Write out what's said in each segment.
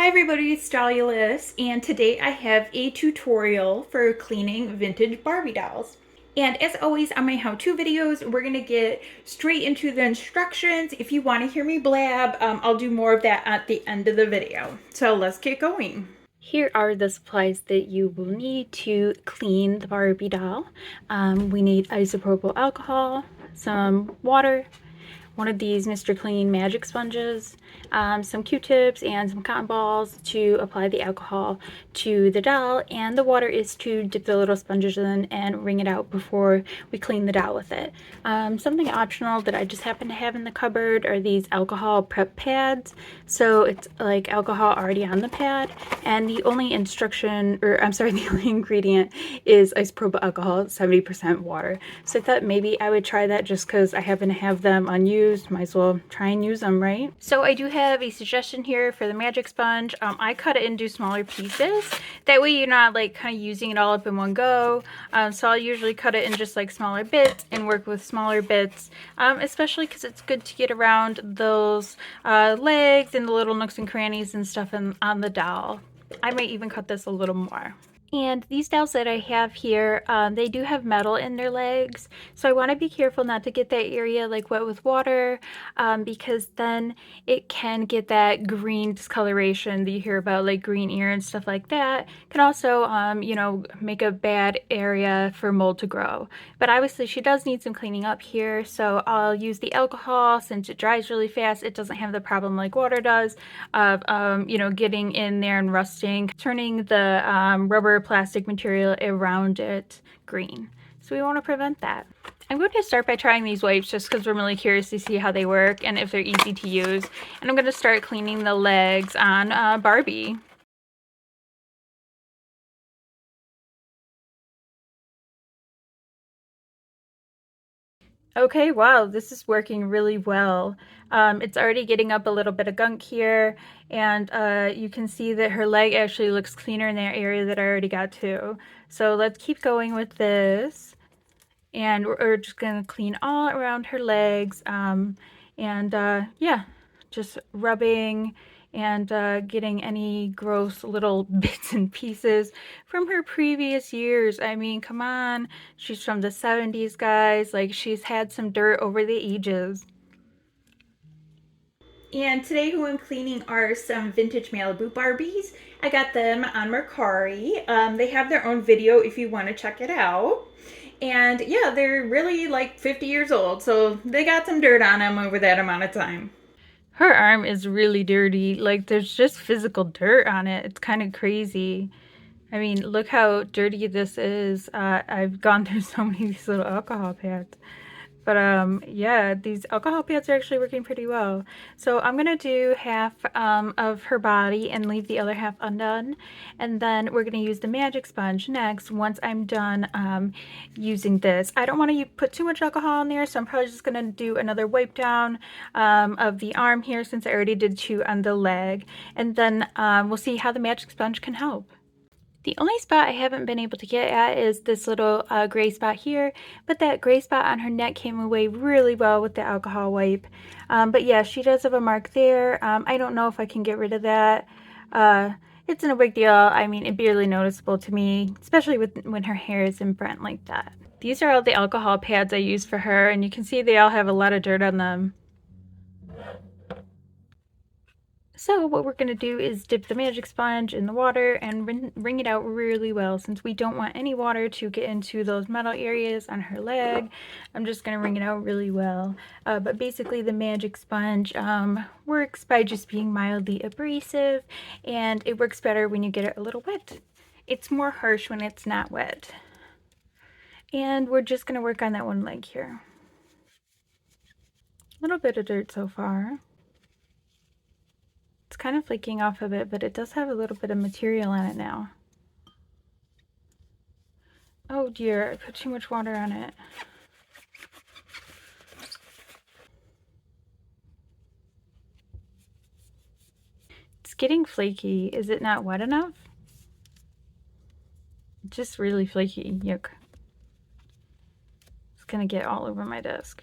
Hi everybody, it's Stylus, and today I have a tutorial for cleaning vintage Barbie dolls. And as always on my how-to videos, we're going to get straight into the instructions. If you want to hear me blab, I'll do more of that at the end of the video. So let's get going. Here are the supplies that you will need to clean the Barbie doll. We need isopropyl alcohol, some water, one of these Mr. Clean magic sponges, some Q-tips, and some cotton balls to apply the alcohol to the doll, and the water is to dip the little sponges in and wring it out before we clean the doll with it. Something optional that I just happen to have in the cupboard are these alcohol prep pads. So it's like alcohol already on the pad, and the only instruction, or I'm sorry, the only ingredient is isopropyl alcohol, 70% water. So I thought maybe I would try that just because I happen to have them unused. Might as well try and use them, right? So I do have a suggestion here for the magic sponge. I cut it into smaller pieces. That way you're not like kind of using it all up in one go. So I'll usually cut it in just like smaller bits and work with smaller bits, especially because it's good to get around those legs and the little nooks and crannies and stuff on the doll. I might even cut this a little more. And these dolls that I have here, they do have metal in their legs, so I want to be careful not to get that area like wet with water, because then it can get that green discoloration that you hear about, like green ear and stuff like that. Can also, you know, make a bad area for mold to grow. But obviously she does need some cleaning up here, so I'll use the alcohol. Since it dries really fast, it doesn't have the problem like water does of, you know, getting in there and rusting, turning the rubber plastic material around it green. So we want to prevent that. I'm going to start by trying these wipes just because I'm really curious to see how they work and if they're easy to use. And I'm going to start cleaning the legs on Barbie. Okay, wow, this is working really well. It's already getting up a little bit of gunk here, and you can see that her leg actually looks cleaner in that area that I already got to. So let's keep going with this, and we're just gonna clean all around her legs, yeah, just rubbing and getting any gross little bits and pieces from her previous years. I mean, come on, she's from the 70s, guys. Like, she's had some dirt over the ages. And today who I'm cleaning are some vintage Malibu Barbies. I got them on Mercari. They have their own video if you want to check it out. And yeah, they're really like 50 years old, so they got some dirt on them over that amount of time. Her arm is really dirty. Like, there's just physical dirt on it. It's kind of crazy. I mean, look how dirty this is. I've gone through so many of these little alcohol pads. But yeah, these alcohol pads are actually working pretty well. So I'm gonna do half of her body and leave the other half undone. And then we're gonna use the magic sponge next once I'm done using this. I don't want to put too much alcohol in there, so I'm probably just gonna do another wipe down of the arm here since I already did 2 on the leg. And then we'll see how the magic sponge can help. The only spot I haven't been able to get at is this little gray spot here, but that gray spot on her neck came away really well with the alcohol wipe. But yeah, she does have a mark there. I don't know if I can get rid of that. It's no big deal. I mean, it's barely noticeable to me, especially when her hair is imprint like that. These are all the alcohol pads I use for her, and you can see they all have a lot of dirt on them. So what we're going to do is dip the magic sponge in the water and wring it out really well. Since we don't want any water to get into those metal areas on her leg, I'm just going to wring it out really well. But basically the magic sponge works by just being mildly abrasive, and it works better when you get it a little wet. It's more harsh when it's not wet. And we're just going to work on that one leg here. A little bit of dirt so far. It's kind of flaking off a bit, but it does have a little bit of material on it now. Oh dear, I put too much water on it. It's getting flaky. Is it not wet enough? It's just really flaky. Yuck. It's gonna get all over my desk.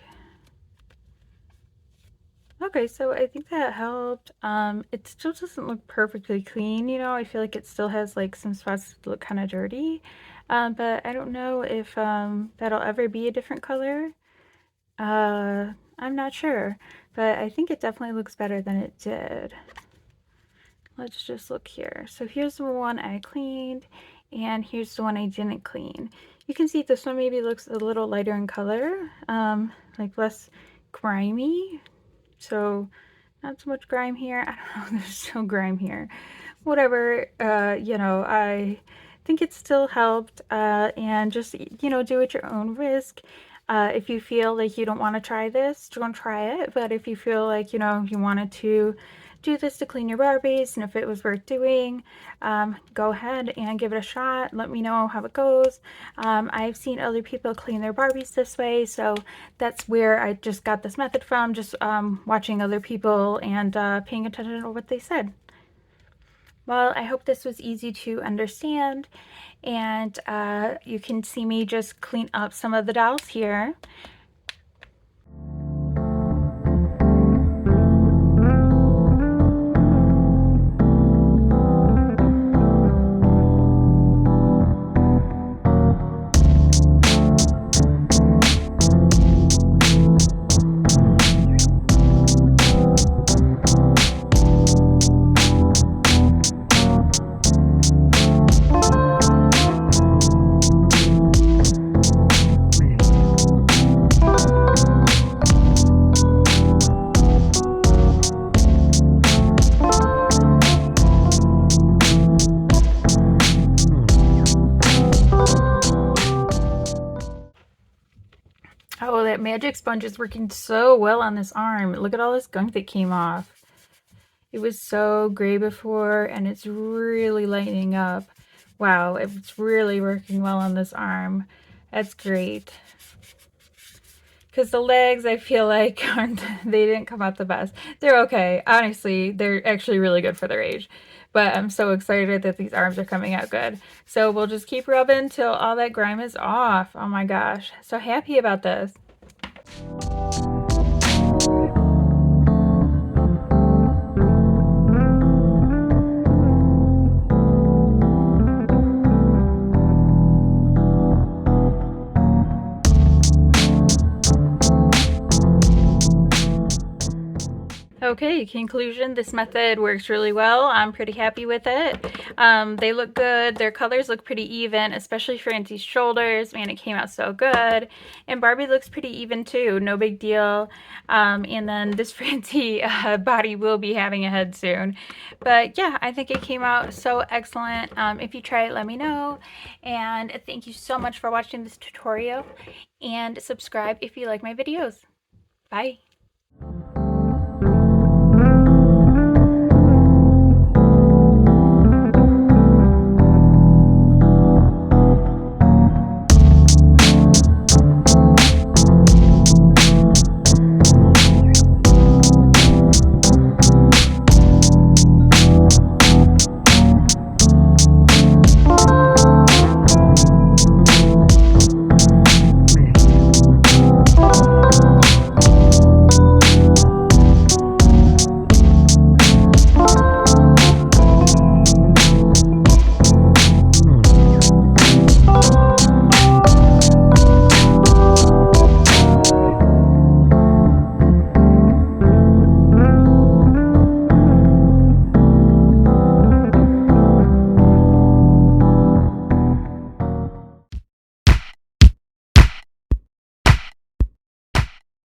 Okay, so I think that helped. It still doesn't look perfectly clean, you know. I feel like it still has like some spots that look kind of dirty. But I don't know if that'll ever be a different color. I'm not sure, but I think it definitely looks better than it did. Let's just look here. So here's the one I cleaned, and here's the one I didn't clean. You can see this one maybe looks a little lighter in color, like less grimy. So not so much grime here. I don't know, there's still grime here. Whatever, you know, I think it still helped, and just, you know, do at your own risk. If you feel like you don't want to try this, don't try it. But if you feel like, you know, you wanted to do this to clean your Barbies and if it was worth doing, go ahead and give it a shot. Let me know how it goes. I've seen other people clean their Barbies this way, so that's where I just got this method from, just watching other people and paying attention to what they said. Well, I hope this was easy to understand, and you can see me just clean up some of the dolls here. Oh, that magic sponge is working so well on this arm. Look at all this gunk that came off. It was so gray before, and it's really lightening up. Wow, it's really working well on this arm. That's great. Because the legs, I feel like, they didn't come out the best. They're okay. Honestly, they're actually really good for their age. But I'm so excited that these arms are coming out good. So we'll just keep rubbing till all that grime is off. Oh my gosh. So happy about this. Okay, conclusion, this method works really well. I'm pretty happy with it. They look good. Their colors look pretty even, especially for Auntie's shoulders. Man, it came out so good. And Barbie looks pretty even too. No big deal. And then this Francie body will be having a head soon. But yeah, I think it came out so excellent. If you try it, let me know. And thank you so much for watching this tutorial. And subscribe if you like my videos. Bye.